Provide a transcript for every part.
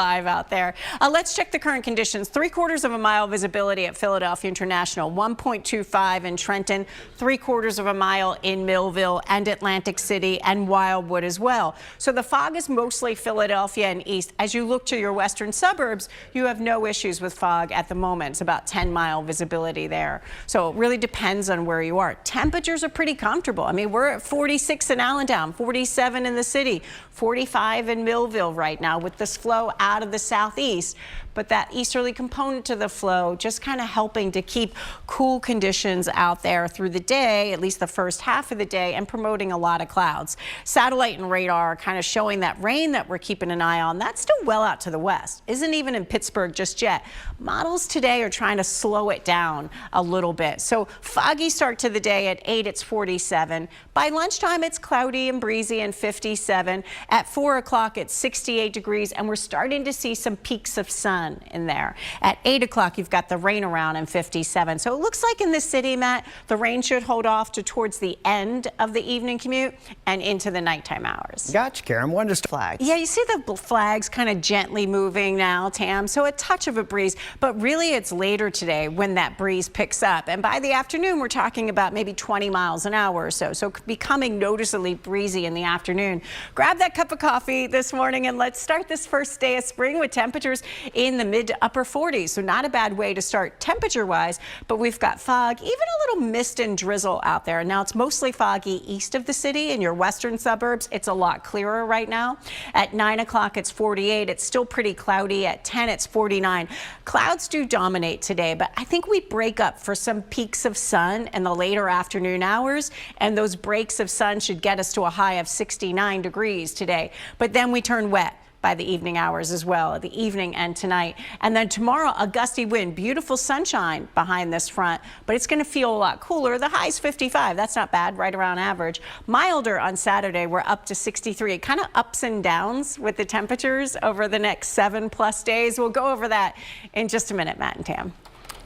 Live out there. Let's check the current conditions. 3/4 of a mile visibility at Philadelphia International, 1.25 in Trenton, 3/4 of a mile in Millville and Atlantic City and Wildwood as well. So the fog is mostly Philadelphia and east. As you look to your western suburbs, you have no issues with fog at the moment. It's about 10-mile visibility there. So it really depends on where you are. Temperatures are pretty comfortable. I mean, we're at 46 in Allentown, 47 in the city, 45 in Millville right now with this flow out of the southeast. But that easterly component to the flow just kind of helping to keep cool conditions out there through the day, at least the first half of the day, and promoting a lot of clouds. Satellite and radar are kind of showing that rain that we're keeping an eye on. That's still well out to the west. Isn't even in Pittsburgh just yet. Models today are trying to slow it down a little bit. So foggy start to the day. At 8, it's 47. By lunchtime, it's cloudy and breezy and 57. At 4 o'clock, it's 68 degrees, and we're starting to see some peaks of sun in there. At 8 o'clock, you've got the rain around and 57. So it looks like in the city, Matt, the rain should hold off to towards the end of the evening commute and into the nighttime hours. Gotcha, Karen. One just flags. Yeah, you see the flags kind of gently moving now, Tam. So a touch of a breeze, but really it's later today when that breeze picks up. And by the afternoon, we're talking about maybe 20 miles an hour or so. So becoming noticeably breezy in the afternoon. Grab that cup of coffee this morning and let's start this first day of spring with temperatures in the mid to upper 40s. So not a bad way to start temperature wise, but we've got fog, even a little mist and drizzle out there. Now it's mostly foggy east of the city. In your western suburbs, it's a lot clearer right now. At 9 o'clock, it's 48. It's still pretty cloudy. At 10, it's 49. Clouds do dominate today, but I think we break up for some peaks of sun in the later afternoon hours, and those breaks of sun should get us to a high of 69 degrees today. But then we turn wet by the evening hours as well, the evening and tonight. And then tomorrow, a gusty wind, beautiful sunshine behind this front, but it's going to feel a lot cooler. The high's 55. That's not bad, right around average. Milder on Saturday, we're up to 63. It kind of ups and downs with the temperatures over the next 7+ days. We'll go over that in just a minute, Matt and Tam.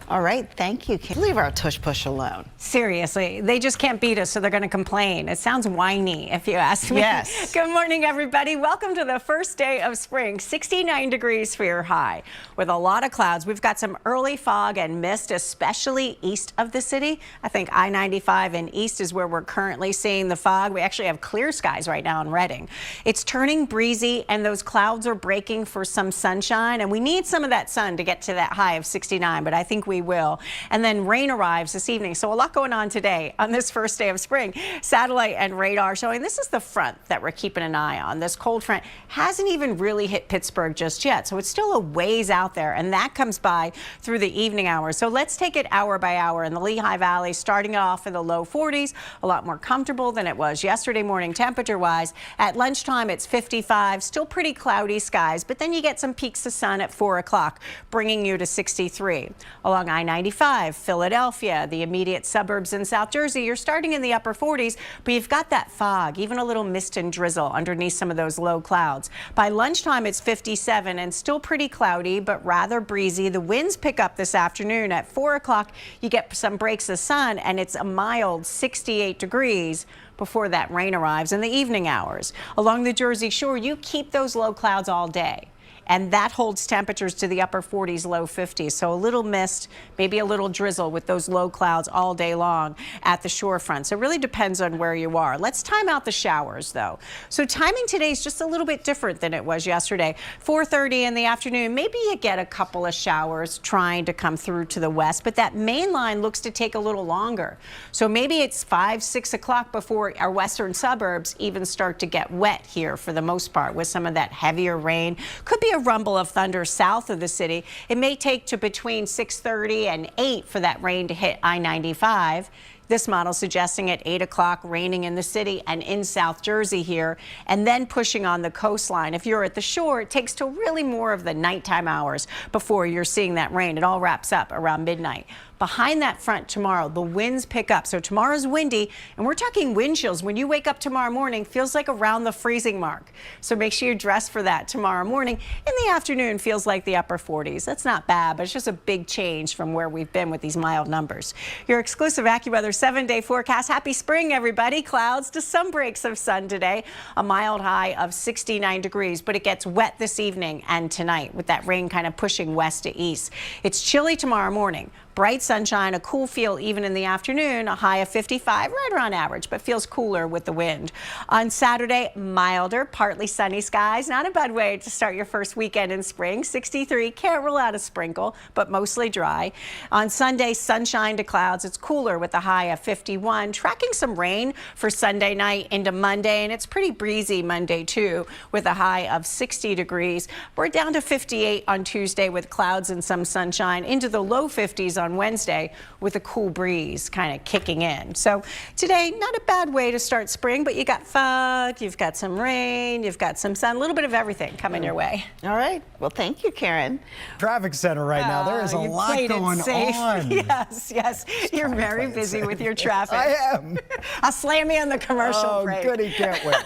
All right, thank you. Can't leave our tush push alone. Seriously, they just can't beat us, so they're going to complain. It sounds whiny, if you ask me. Yes. Good morning, everybody. Welcome to the first day of spring. 69 degrees for your high with a lot of clouds. We've got some early fog and mist, especially east of the city. I think I-95 and east is where we're currently seeing the fog. We actually have clear skies right now in Reading. It's turning breezy, and those clouds are breaking for some sunshine, and we need some of that sun to get to that high of 69, but I think we will. And then rain arrives this evening. So a lot going on today on this first day of spring. Satellite and radar showing this is the front that we're keeping an eye on. This cold front hasn't even really hit Pittsburgh just yet. So it's still a ways out there, and that comes by through the evening hours. So let's take it hour by hour. In the Lehigh Valley, starting off in the low 40s, a lot more comfortable than it was yesterday morning temperature wise. At lunchtime, it's 55, still pretty cloudy skies, but then you get some peaks of sun at 4 o'clock, bringing you to 63. Along I-95, Philadelphia, the immediate suburbs in South Jersey, you're starting in the upper 40s, but you've got that fog, even a little mist and drizzle underneath some of those low clouds. By lunchtime, it's 57 and still pretty cloudy, but rather breezy. The winds pick up this afternoon. At 4 o'clock, you get some breaks of sun, and it's a mild 68 degrees before that rain arrives in the evening hours. Along the Jersey Shore, you keep those low clouds all day, and that holds temperatures to the upper 40s, low 50s. So a little mist, maybe a little drizzle with those low clouds all day long at the shore front. So it really depends on where you are. Let's time out the showers, though. So timing today is just a little bit different than it was yesterday. 4:30 in the afternoon, maybe you get a couple of showers trying to come through to the west, but that main line looks to take a little longer. So maybe it's 5, 6 o'clock before our western suburbs even start to get wet here for the most part with some of that heavier rain. Could be a rumble of thunder south of the city. It may take to between 6:30 and 8 for that rain to hit I-95. This model suggesting at 8 o'clock raining in the city and in South Jersey here, and then pushing on the coastline. If you're at the shore, it takes till really more of the nighttime hours before you're seeing that rain. It all wraps up around midnight. Behind that front tomorrow, the winds pick up. So tomorrow's windy, and we're talking wind chills. When you wake up tomorrow morning, feels like around the freezing mark. So make sure you dress for that tomorrow morning. In the afternoon, feels like the upper 40s. That's not bad, but it's just a big change from where we've been with these mild numbers. Your exclusive AccuWeather 7-day forecast. Happy spring, everybody. Clouds to some breaks of sun today. A mild high of 69 degrees, but it gets wet this evening and tonight with that rain kind of pushing west to east. It's chilly tomorrow morning. Bright sunshine, a cool feel even in the afternoon, a high of 55, right around average, but feels cooler with the wind. On Saturday, milder, partly sunny skies. Not a bad way to start your first weekend in spring. 63, can't rule out a sprinkle, but mostly dry. On Sunday, sunshine to clouds. It's cooler with a high of 51. Tracking some rain for Sunday night into Monday, and it's pretty breezy Monday too, with a high of 60 degrees. We're down to 58 on Tuesday with clouds and some sunshine, into the low 50s on Wednesday with a cool breeze kind of kicking in. So today, not a bad way to start spring, but you got fog, you've got some rain, you've got some sun, a little bit of everything coming your way. All right. Well, thank you, Karen. Traffic center right now. There is a lot going on. Yes, yes. You're very busy with your traffic. I am. I'll slam you on the commercial break. Oh, goody, can't wait.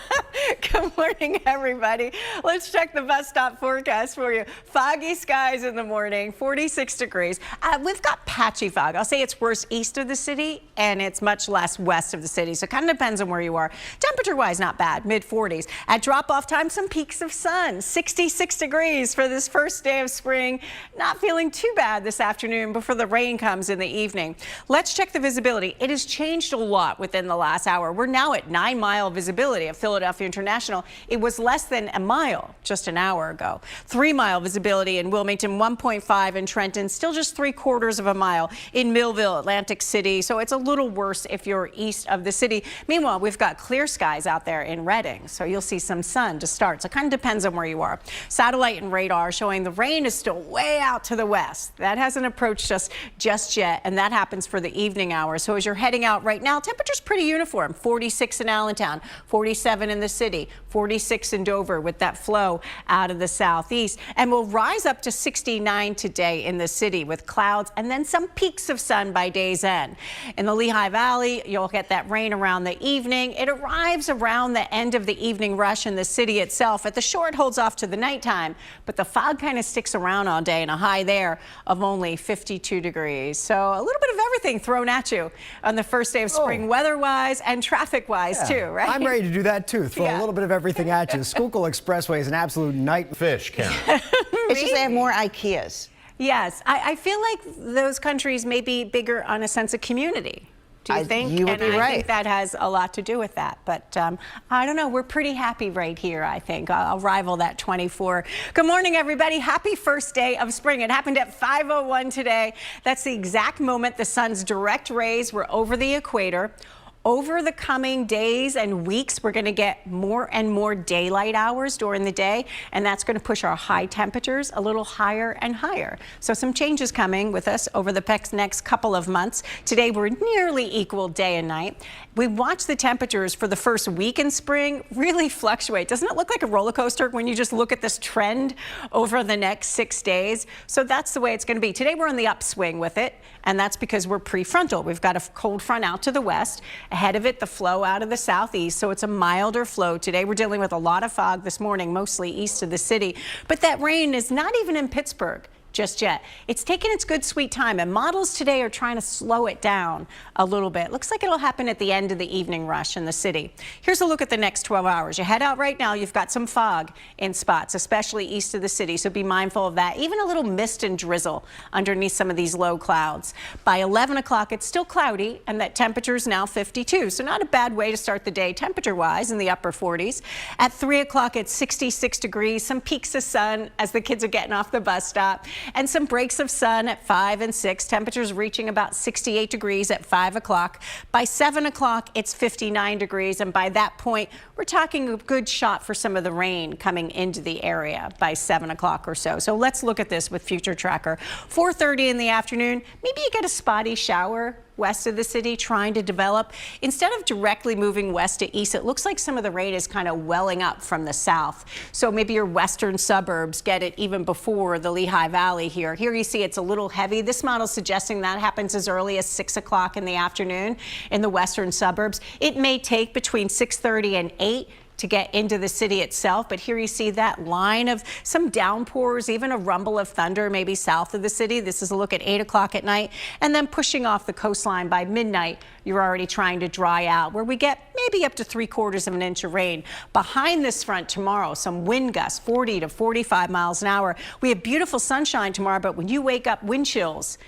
Good morning, everybody. Let's check the bus stop forecast for you. Foggy skies in the morning, 46 degrees. We've got patchy fog. I'll say it's worse east of the city and it's much less west of the city. So it kind of depends on where you are. Temperature-wise, not bad, mid-40s. At drop-off time, some peaks of sun, 66 degrees for this first day of spring. Not feeling too bad this afternoon before the rain comes in the evening. Let's check the visibility. It has changed a lot within the last hour. We're now at 9-mile visibility at Philadelphia International. It was less than a mile just an hour ago. 3-mile visibility in Wilmington, 1.5 in Trenton, still just 3/4 of a mile in Millville, Atlantic City. So it's a little worse if you're east of the city. Meanwhile, we've got clear skies out there in Redding, so you'll see some sun to start. So it kind of depends on where you are. Satellite and radar showing the rain is still way out to the west. That hasn't approached us just yet, and that happens for the evening hours. So as you're heading out right now, temperature's pretty uniform. 46 in Allentown, 47 in the city, 46 in Dover with that flow out of the southeast. And we'll rise up to 69 today in the city with clouds and then some peaks of sun by day's end. In the Lehigh Valley, you'll get that rain around the evening. It arrives around the end of the evening rush in the city itself. At the shore, it holds off to the nighttime, but the fog kind of sticks around all day and a high there of only 52 degrees. So a little bit of everything thrown at you on the first day of spring, weather-wise and traffic-wise too, right? I'm ready to do that too. Throw a little bit of everything at you. Schuylkill Expressway is an absolute night fish, Karen. It's just they have more IKEAs. Yes, I feel like those countries may be bigger on a sense of community. Do you think? You would be I right. think that has a lot to do with that. But I don't know. We're pretty happy right here, I think. I'll rival that 24. Good morning, everybody. Happy first day of spring. It happened at 5:01 today. That's the exact moment the sun's direct rays were over the equator. Over the coming days and weeks, we're going to get more and more daylight hours during the day, and that's going to push our high temperatures a little higher and higher. So some changes coming with us over the next couple of months. Today, we're nearly equal day and night. We watch the temperatures for the first week in spring really fluctuate. Doesn't it look like a roller coaster when you just look at this trend over the next 6 days? So that's the way it's going to be. Today, we're on the upswing with it, and that's because we're prefrontal. We've got a cold front out to the west. Ahead of it, the flow out of the southeast, so it's a milder flow. Today, we're dealing with a lot of fog this morning, mostly east of the city. But that rain is not even in Pittsburgh just yet. It's taking its good sweet time, and models today are trying to slow it down a little bit. Looks like it'll happen at the end of the evening rush in the city. Here's a look at the next 12 hours. You head out right now, you've got some fog in spots, especially east of the city, so be mindful of that. Even a little mist and drizzle underneath some of these low clouds. By 11 o'clock, it's still cloudy, and that temperature is now 52, so not a bad way to start the day temperature-wise in the upper 40s. At 3 o'clock, it's 66 degrees, some peaks of sun as the kids are getting off the bus stop, and some breaks of sun at 5 and 6. Temperatures reaching about 68 degrees at 5 o'clock. By 7 o'clock, it's 59 degrees, and by that point, we're talking a good shot for some of the rain coming into the area by 7 o'clock or so. So let's look at this with Future Tracker. 4:30 in the afternoon, maybe you get a spotty shower west of the city trying to develop. Instead of directly moving west to east, it looks like some of the rain is kind of welling up from the south. So maybe your western suburbs get it even before the Lehigh Valley here. Here you see it's a little heavy. This model suggesting that happens as early as 6 o'clock in the afternoon in the western suburbs. It may take between 6:30 and 8 to get into the city itself, but here you see that line of some downpours, even a rumble of thunder maybe south of the city. This is a look at 8 o'clock at night, and then pushing off the coastline by midnight, you're already trying to dry out, where we get maybe up to 3/4 of an inch of rain. Behind this front tomorrow, some wind gusts, 40 to 45 miles an hour. We have beautiful sunshine tomorrow, but when you wake up, wind chills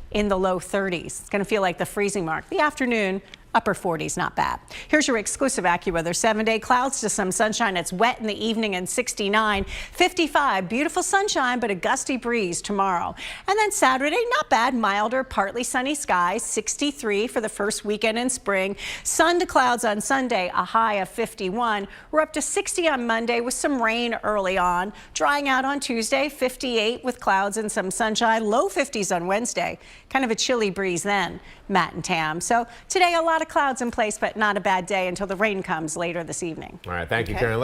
in the low 30s. It's going to feel like the freezing mark. The afternoon, upper 40s, not bad. Here's your exclusive AccuWeather 7-day clouds to some sunshine. It's wet in the evening and 69, 55, beautiful sunshine, but a gusty breeze tomorrow. And then Saturday, not bad, milder, partly sunny skies, 63 for the first weekend in spring. Sun to clouds on Sunday, a high of 51. We're up to 60 on Monday with some rain early on. Drying out on Tuesday, 58 with clouds and some sunshine. Low 50s on Wednesday. Kind of a chilly breeze then, Matt and Tam. So today, a lot of clouds in place, but not a bad day until the rain comes later this evening. All right, thank you, Karen.